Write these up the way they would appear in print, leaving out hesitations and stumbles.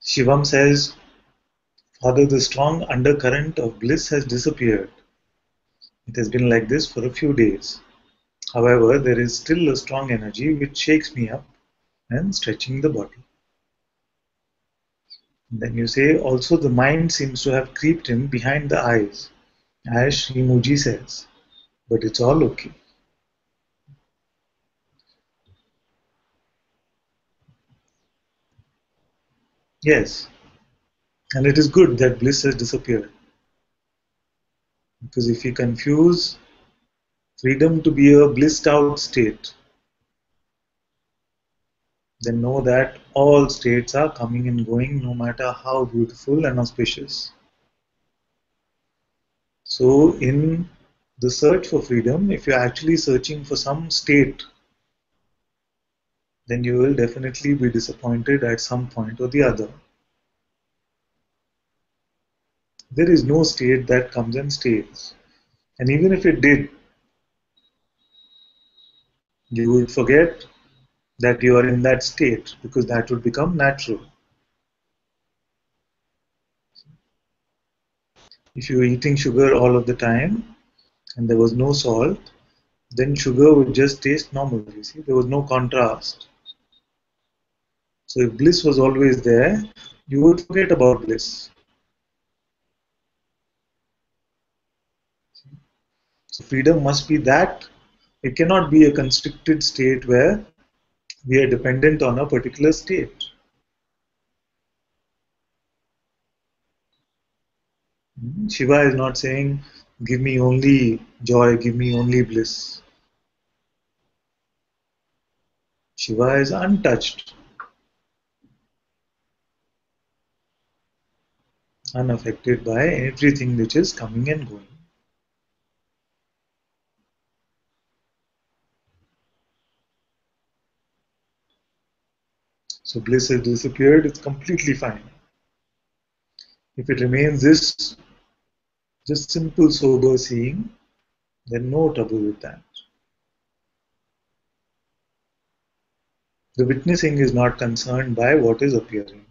Shivam says, Father, the strong undercurrent of bliss has disappeared. It has been like this for a few days. However, there is still a strong energy which shakes me up and stretching the body. Then you say, also the mind seems to have creeped in behind the eyes, as Sri Muji says, but it's all okay. Yes, and it is good that bliss has disappeared. Because if you confuse freedom to be a blissed out state, then know that all states are coming and going no matter how beautiful and auspicious. So, in the search for freedom, if you're actually searching for some state, then you will definitely be disappointed at some point or the other. There is no state that comes and stays. And even if it did, you would forget that you are in that state because that would become natural. If you were eating sugar all of the time and there was no salt, then sugar would just taste normal. You see, there was no contrast. So if bliss was always there, you would forget about bliss. So freedom must be that. It cannot be a constricted state where we are dependent on a particular state. Shiva is not saying, give me only joy, give me only bliss. Shiva is untouched, unaffected by everything which is coming and going. So bliss has disappeared, it's completely fine. If it remains this just simple sober seeing, then no trouble with that. The witnessing is not concerned by what is appearing.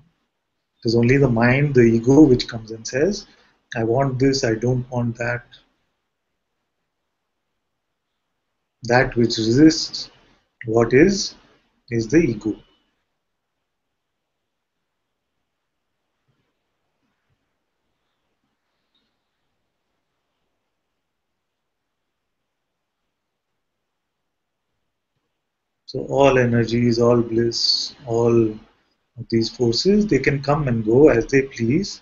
It is only the mind, the ego, which comes and says, I want this, I don't want that. That which resists what is the ego. So all energies, all bliss, all of these forces, they can come and go as they please.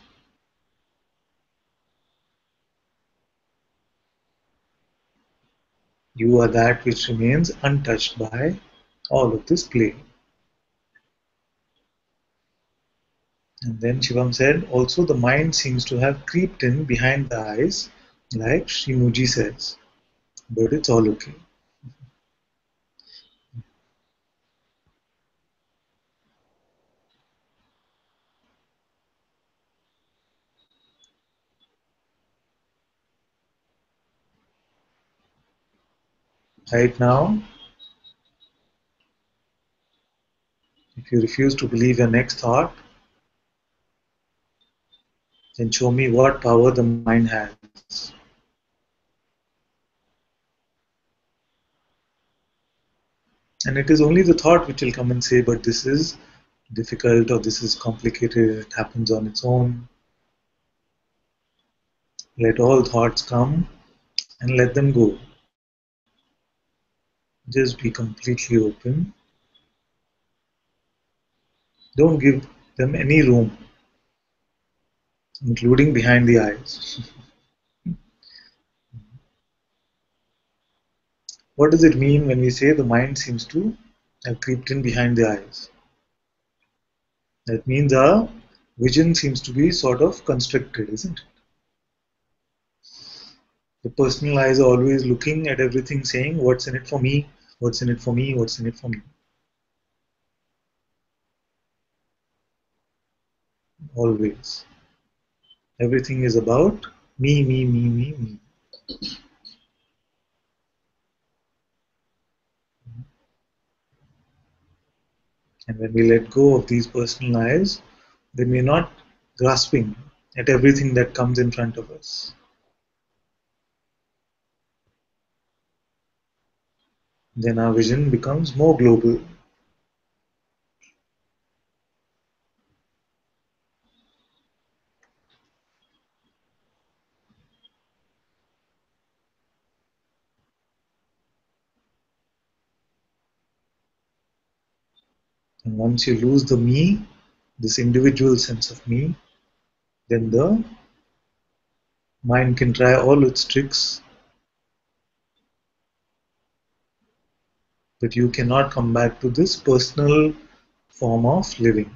You are that which remains untouched by all of this play. And then Shivam said, also the mind seems to have creeped in behind the eyes, like Srimuji says. But it's all okay. Right now, if you refuse to believe your next thought, then show me what power the mind has. And it is only the thought which will come and say, but this is difficult or this is complicated, it happens on its own. Let all thoughts come and let them go. Just be completely open. Don't give them any room, including behind the eyes. What does it mean when we say the mind seems to have creeped in behind the eyes? That means our vision seems to be sort of constricted, isn't it? The personal eyes are always looking at everything saying, what's in it for me? What's in it for me? What's in it for me? Always. Everything is about me, me, me, me, me. And when we let go of these personal eyes, then we're not grasping at everything that comes in front of us. Then our vision becomes more global. And once you lose the me, this individual sense of me, then the mind can try all its tricks, but you cannot come back to this personal form of living.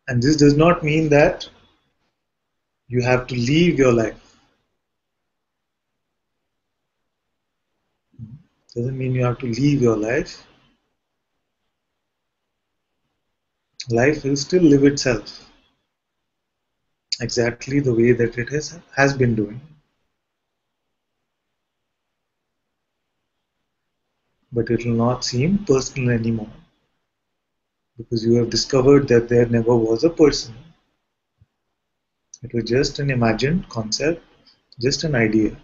And this does not mean that you have to leave your life. It doesn't mean you have to leave your life. Life will still live itself exactly the way that it has been doing. But it will not seem personal anymore because you have discovered that there never was a person. It was just an imagined concept, just an idea.